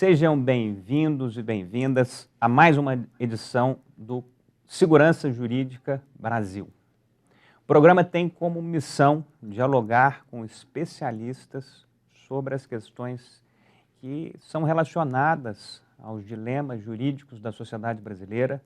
Sejam bem-vindos e bem-vindas a mais uma edição do Segurança Jurídica Brasil. O programa tem como missão dialogar com especialistas sobre as questões que são relacionadas aos dilemas jurídicos da sociedade brasileira,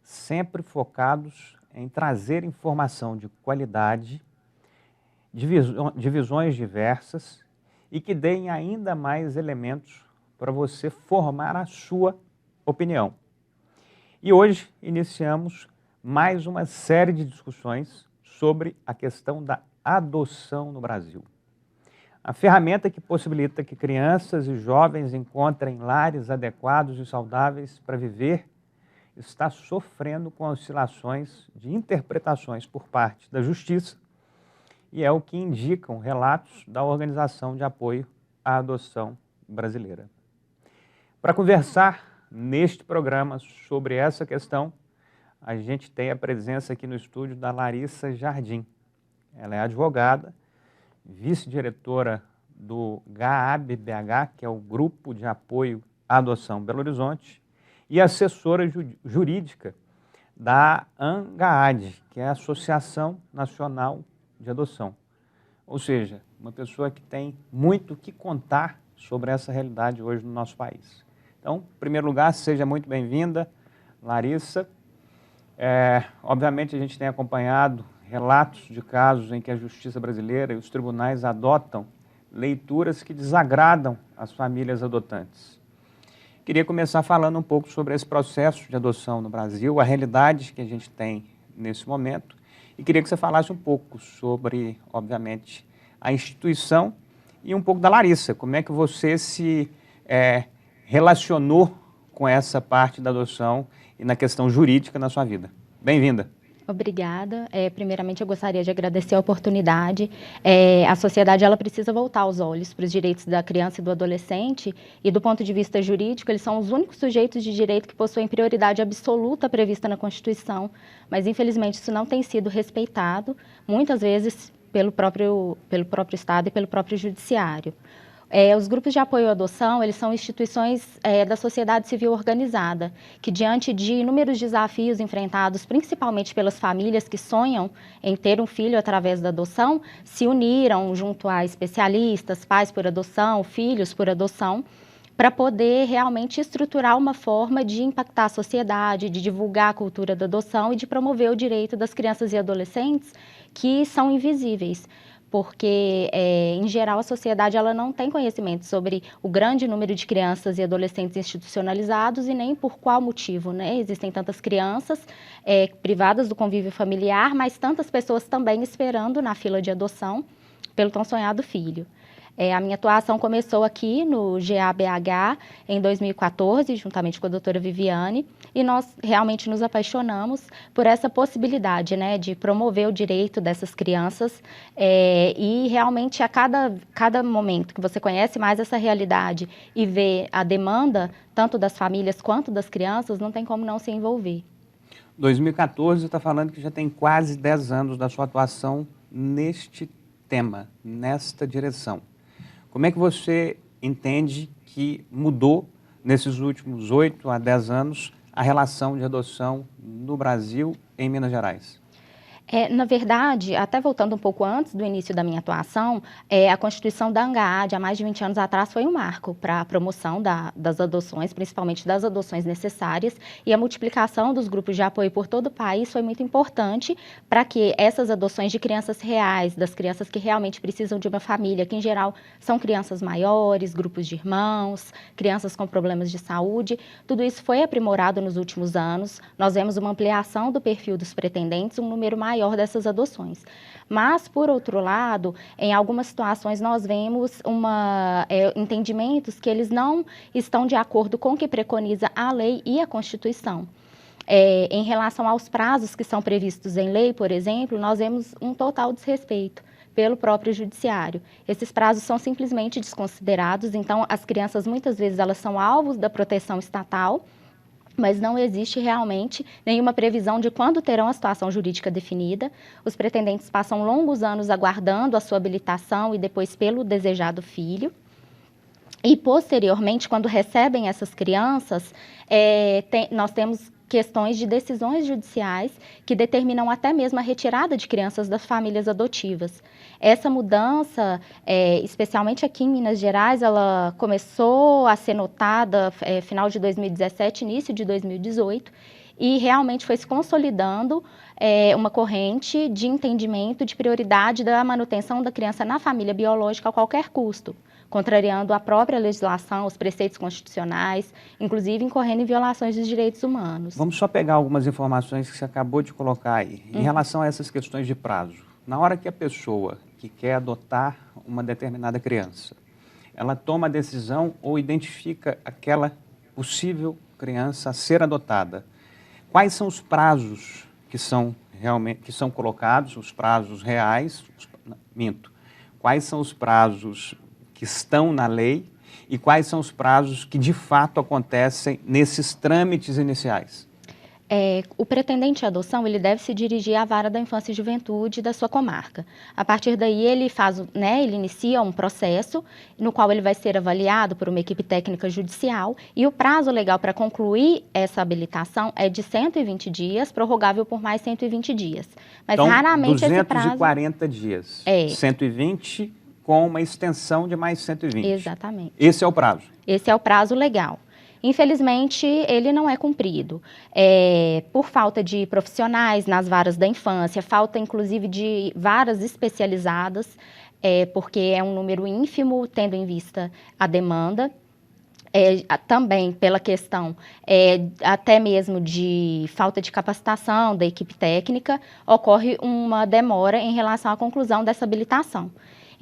sempre focados em trazer informação de qualidade, de visões diversas e que deem ainda mais elementos para você formar a sua opinião. E hoje iniciamos mais uma série de discussões sobre a questão da adoção no Brasil. A ferramenta que possibilita que crianças e jovens encontrem lares adequados e saudáveis para viver está sofrendo com oscilações de interpretações por parte da Justiça e é o que indicam relatos da Organização de Apoio à Adoção Brasileira. Para conversar neste programa sobre essa questão, a gente tem a presença aqui no estúdio da Larissa Jardim. Ela é advogada, vice-diretora do GAAB-BH, que é o Grupo de Apoio à Adoção Belo Horizonte, e assessora jurídica da ANGAAD, que é a Associação Nacional de Adoção. Ou seja, uma pessoa que tem muito o que contar sobre essa realidade hoje no nosso país. Então, em primeiro lugar, seja muito bem-vinda, Larissa. Obviamente, a gente tem acompanhado relatos de casos em que a Justiça brasileira e os tribunais adotam leituras que desagradam as famílias adotantes. Queria começar falando um pouco sobre esse processo de adoção no Brasil, a realidade que a gente tem nesse momento, e queria que você falasse um pouco sobre, obviamente, a instituição e um pouco da Larissa, como é que você se relacionou com essa parte da adoção e na questão jurídica na sua vida. Bem-vinda. Obrigada. Primeiramente, eu gostaria de agradecer a oportunidade. A sociedade ela precisa voltar os olhos para os direitos da criança e do adolescente e, do ponto de vista jurídico, eles são os únicos sujeitos de direito que possuem prioridade absoluta prevista na Constituição, mas, infelizmente, isso não tem sido respeitado, muitas vezes pelo próprio Estado e pelo próprio Judiciário. Os grupos de apoio à adoção, eles são instituições da sociedade civil organizada, que diante de inúmeros desafios enfrentados, principalmente pelas famílias que sonham em ter um filho através da adoção, se uniram junto a especialistas, pais por adoção, filhos por adoção, para poder realmente estruturar uma forma de impactar a sociedade, de divulgar a cultura da adoção e de promover o direito das crianças e adolescentes que são invisíveis. Porque, em geral, a sociedade ela não tem conhecimento sobre o grande número de crianças e adolescentes institucionalizados e nem por qual motivo, né? Existem tantas crianças privadas do convívio familiar, mas tantas pessoas também esperando na fila de adoção pelo tão sonhado filho. A minha atuação começou aqui no GABH em 2014, juntamente com a doutora Viviane, e nós realmente nos apaixonamos por essa possibilidade, né, de promover o direito dessas crianças e realmente a cada momento que você conhece mais essa realidade e vê a demanda, tanto das famílias quanto das crianças, não tem como não se envolver. 2014, você está falando que já tem quase 10 anos da sua atuação neste tema, nesta direção. Como é que você entende que mudou, nesses últimos 8 a 10 anos, a relação de adoção no Brasil e em Minas Gerais? Na verdade, até voltando um pouco antes do início da minha atuação, a Constituição da ANGAAD, há mais de 20 anos atrás, foi um marco para a promoção das adoções, principalmente das adoções necessárias, e a multiplicação dos grupos de apoio por todo o país foi muito importante para que essas adoções de crianças reais, das crianças que realmente precisam de uma família, que em geral são crianças maiores, grupos de irmãos, crianças com problemas de saúde, tudo isso foi aprimorado nos últimos anos. Nós vemos uma ampliação do perfil dos pretendentes, um número maior dessas adoções. Mas, por outro lado, em algumas situações nós vemos entendimentos que eles não estão de acordo com o que preconiza a lei e a Constituição. Em relação aos prazos que são previstos em lei, por exemplo, nós vemos um total desrespeito pelo próprio judiciário. Esses prazos são simplesmente desconsiderados, então as crianças muitas vezes elas são alvos da proteção estatal, mas não existe realmente nenhuma previsão de quando terão a situação jurídica definida. Os pretendentes passam longos anos aguardando a sua habilitação e depois pelo desejado filho. E, posteriormente, quando recebem essas crianças, nós temos questões de decisões judiciais que determinam até mesmo a retirada de crianças das famílias adotivas. Essa mudança, especialmente aqui em Minas Gerais, ela começou a ser notada final de 2017, início de 2018, e realmente foi se consolidando uma corrente de entendimento de prioridade da manutenção da criança na família biológica a qualquer custo, contrariando a própria legislação, os preceitos constitucionais, inclusive incorrendo em violações dos direitos humanos. Vamos só pegar algumas informações que você acabou de colocar aí, em relação a essas questões de prazo. Na hora que a pessoa que quer adotar uma determinada criança, ela toma a decisão ou identifica aquela possível criança a ser adotada, quais são os prazos que são colocados, os prazos reais, quais são os prazos que estão na lei e quais são os prazos que de fato acontecem nesses trâmites iniciais? O pretendente à adoção, ele deve se dirigir à vara da infância e juventude da sua comarca. A partir daí, ele inicia um processo no qual ele vai ser avaliado por uma equipe técnica judicial e o prazo legal para concluir essa habilitação é de 120 dias, prorrogável por mais 120 dias. Mas então, raramente esse prazo... 240 dias. 120 com uma extensão de mais 120. Exatamente. Esse é o prazo? Esse é o prazo legal. Infelizmente, ele não é cumprido, por falta de profissionais nas varas da infância, falta inclusive de varas especializadas, porque é um número ínfimo, tendo em vista a demanda. Também pela questão até mesmo de falta de capacitação da equipe técnica, ocorre uma demora em relação à conclusão dessa habilitação.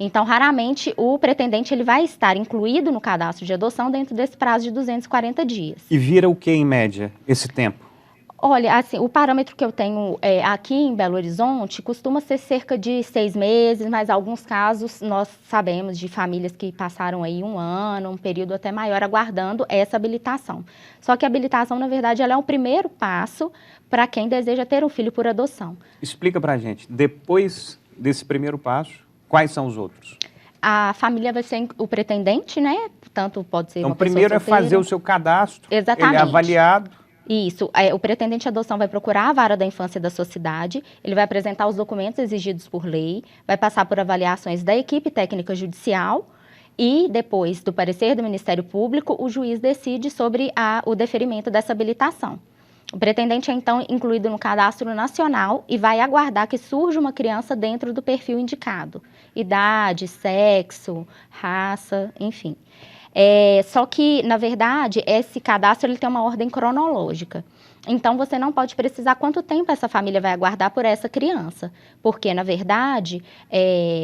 Então, raramente, o pretendente ele vai estar incluído no cadastro de adoção dentro desse prazo de 240 dias. E vira o que, em média, esse tempo? Olha, assim, o parâmetro que eu tenho aqui em Belo Horizonte costuma ser cerca de 6 meses, mas em alguns casos nós sabemos de famílias que passaram aí 1 ano, um período até maior, aguardando essa habilitação. Só que a habilitação, na verdade, ela é o primeiro passo para quem deseja ter um filho por adoção. Explica pra gente, depois desse primeiro passo, quais são os outros? A família vai ser o pretendente, né? Tanto pode ser então, uma pessoa primeiro é solteira. fazer o seu cadastro, Exatamente. Ele é avaliado. Isso, o pretendente à adoção vai procurar a vara da infância da sua cidade, ele vai apresentar os documentos exigidos por lei, vai passar por avaliações da equipe técnica judicial e, depois do parecer do Ministério Público, o juiz decide sobre o deferimento dessa habilitação. O pretendente é, então, incluído no cadastro nacional e vai aguardar que surja uma criança dentro do perfil indicado. Idade, sexo, raça, enfim. Só que, na verdade, esse cadastro ele tem uma ordem cronológica. Então, você não pode precisar quanto tempo essa família vai aguardar por essa criança. Porque, na verdade,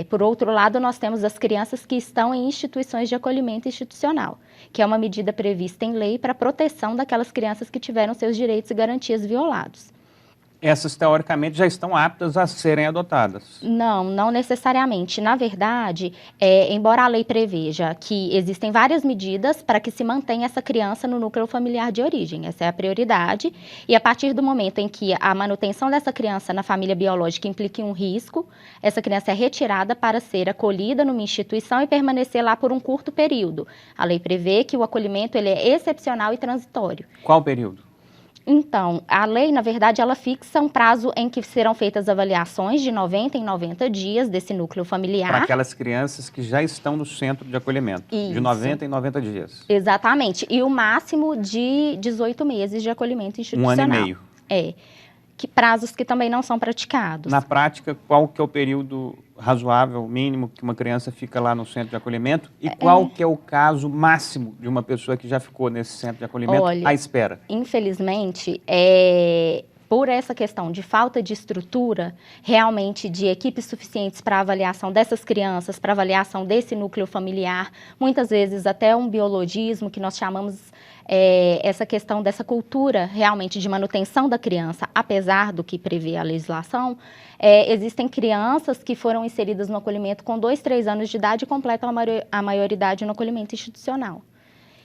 por outro lado, nós temos as crianças que estão em instituições de acolhimento institucional, que é uma medida prevista em lei para a proteção daquelas crianças que tiveram seus direitos e garantias violados. Essas, teoricamente, já estão aptas a serem adotadas. Não necessariamente. Na verdade, embora a lei preveja que existem várias medidas para que se mantenha essa criança no núcleo familiar de origem, essa é a prioridade, e a partir do momento em que a manutenção dessa criança na família biológica implique um risco, essa criança é retirada para ser acolhida numa instituição e permanecer lá por um curto período. A lei prevê que o acolhimento ele é excepcional e transitório. Qual período? Então, a lei, na verdade, ela fixa um prazo em que serão feitas avaliações de 90 em 90 dias desse núcleo familiar. Para aquelas crianças que já estão no centro de acolhimento. Isso. De 90 em 90 dias. Exatamente. E o máximo de 18 meses de acolhimento institucional. 1 ano e meio. Prazos que também não são praticados. Na prática, qual que é o período razoável, mínimo, que uma criança fica lá no centro de acolhimento? E qual que é o caso máximo de uma pessoa que já ficou nesse centro de acolhimento à espera? Infelizmente, por essa questão de falta de estrutura, realmente de equipes suficientes para avaliação dessas crianças, para avaliação desse núcleo familiar, muitas vezes até um biologismo, que nós chamamos essa questão dessa cultura realmente de manutenção da criança, apesar do que prevê a legislação, existem crianças que foram inseridas no acolhimento com 2, 3 anos de idade e completam a maioridade no acolhimento institucional.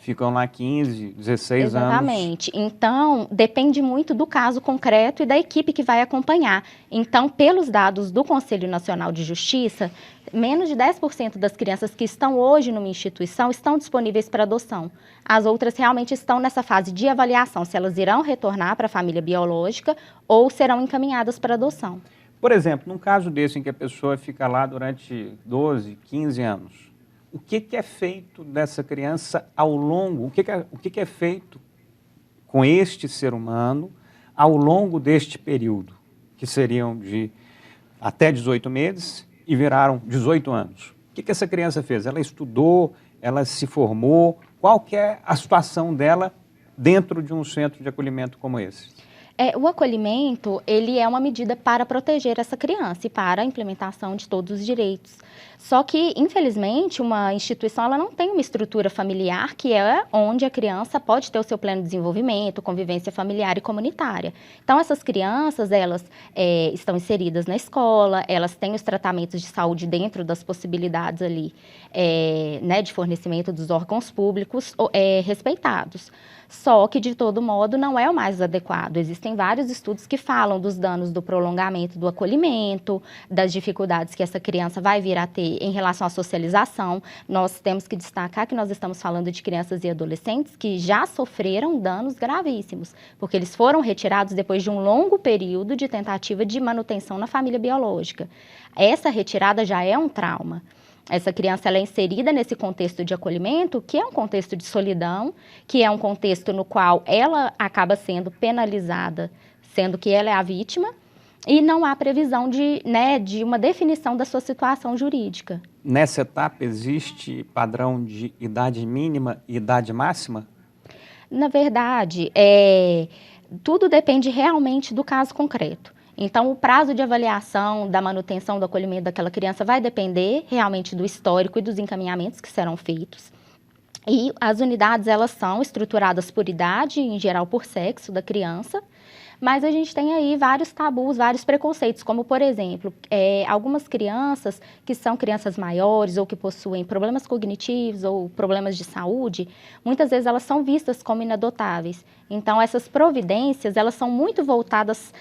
Ficam lá 15, 16 anos. Exatamente. Então, depende muito do caso concreto e da equipe que vai acompanhar. Então, pelos dados do Conselho Nacional de Justiça, menos de 10% das crianças que estão hoje numa instituição estão disponíveis para adoção. As outras realmente estão nessa fase de avaliação, se elas irão retornar para a família biológica ou serão encaminhadas para adoção. Por exemplo, num caso desse em que a pessoa fica lá durante 12, 15 anos, o que é feito dessa criança ao longo, o que é feito com este ser humano ao longo deste período, que seriam de até 18 meses e viraram 18 anos? O que essa criança fez? Ela estudou, ela se formou, qual que é a situação dela dentro de um centro de acolhimento como esse? O acolhimento, ele é uma medida para proteger essa criança e para a implementação de todos os direitos. Só que, infelizmente, uma instituição ela não tem uma estrutura familiar que é onde a criança pode ter o seu pleno desenvolvimento, convivência familiar e comunitária. Então, essas crianças, elas estão inseridas na escola, elas têm os tratamentos de saúde dentro das possibilidades ali, né, de fornecimento dos órgãos públicos respeitados. Só que, de todo modo, não é o mais adequado. Existem vários estudos que falam dos danos do prolongamento do acolhimento, das dificuldades que essa criança vai vir a ter em relação à socialização. Nós temos que destacar que nós estamos falando de crianças e adolescentes que já sofreram danos gravíssimos, porque eles foram retirados depois de um longo período de tentativa de manutenção na família biológica. Essa retirada já é um trauma. Essa criança ela é inserida nesse contexto de acolhimento, que é um contexto de solidão, que é um contexto no qual ela acaba sendo penalizada, sendo que ela é a vítima, e não há previsão de uma definição da sua situação jurídica. Nessa etapa, existe padrão de idade mínima e idade máxima? Na verdade, tudo depende realmente do caso concreto. Então, o prazo de avaliação da manutenção do acolhimento daquela criança vai depender realmente do histórico e dos encaminhamentos que serão feitos. E as unidades, elas são estruturadas por idade, em geral por sexo da criança, mas a gente tem aí vários tabus, vários preconceitos, como, por exemplo, algumas crianças que são crianças maiores ou que possuem problemas cognitivos ou problemas de saúde, muitas vezes elas são vistas como inadotáveis. Então, essas providências, elas são muito voltadas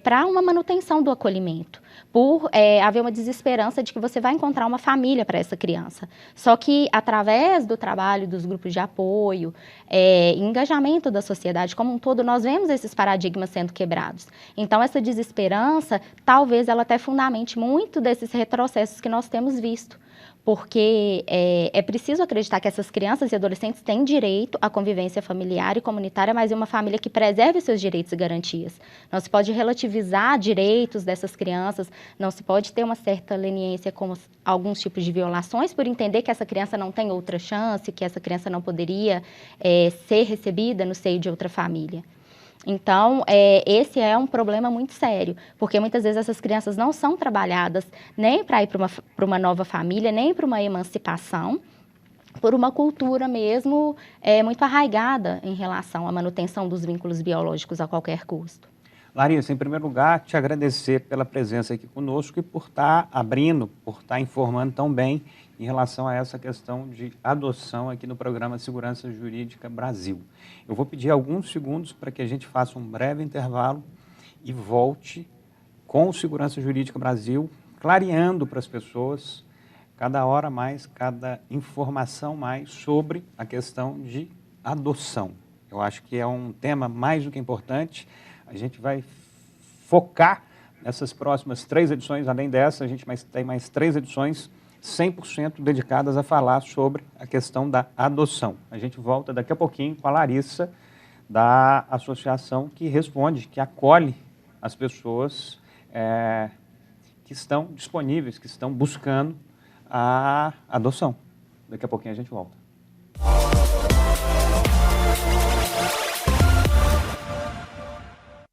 para uma manutenção do acolhimento, por haver uma desesperança de que você vai encontrar uma família para essa criança. Só que, através do trabalho dos grupos de apoio, engajamento da sociedade como um todo, nós vemos esses paradigmas sendo quebrados. Então, essa desesperança, talvez ela até fundamente muito desses retrocessos que nós temos visto. Porque é preciso acreditar que essas crianças e adolescentes têm direito à convivência familiar e comunitária, mas em uma família que preserve seus direitos e garantias. Não se pode relativizar direitos dessas crianças, não se pode ter uma certa leniência com alguns tipos de violações por entender que essa criança não tem outra chance, que essa criança não poderia ser recebida no seio de outra família. Então, esse é um problema muito sério, porque muitas vezes essas crianças não são trabalhadas nem para ir para uma nova família, nem para uma emancipação, por uma cultura mesmo muito arraigada em relação à manutenção dos vínculos biológicos a qualquer custo. Larissa, em primeiro lugar, te agradecer pela presença aqui conosco e por estar abrindo, por estar informando tão bem em relação a essa questão de adoção aqui no programa Segurança Jurídica Brasil. Eu vou pedir alguns segundos para que a gente faça um breve intervalo e volte com o Segurança Jurídica Brasil, clareando para as pessoas cada hora mais, cada informação mais sobre a questão de adoção. Eu acho que é um tema mais do que importante. A gente vai focar nessas próximas 3 edições, além dessa, a gente tem mais 3 edições 100% dedicadas a falar sobre a questão da adoção. A gente volta daqui a pouquinho com a Larissa, da associação que responde, que acolhe as pessoas que estão disponíveis, que estão buscando a adoção. Daqui a pouquinho a gente volta.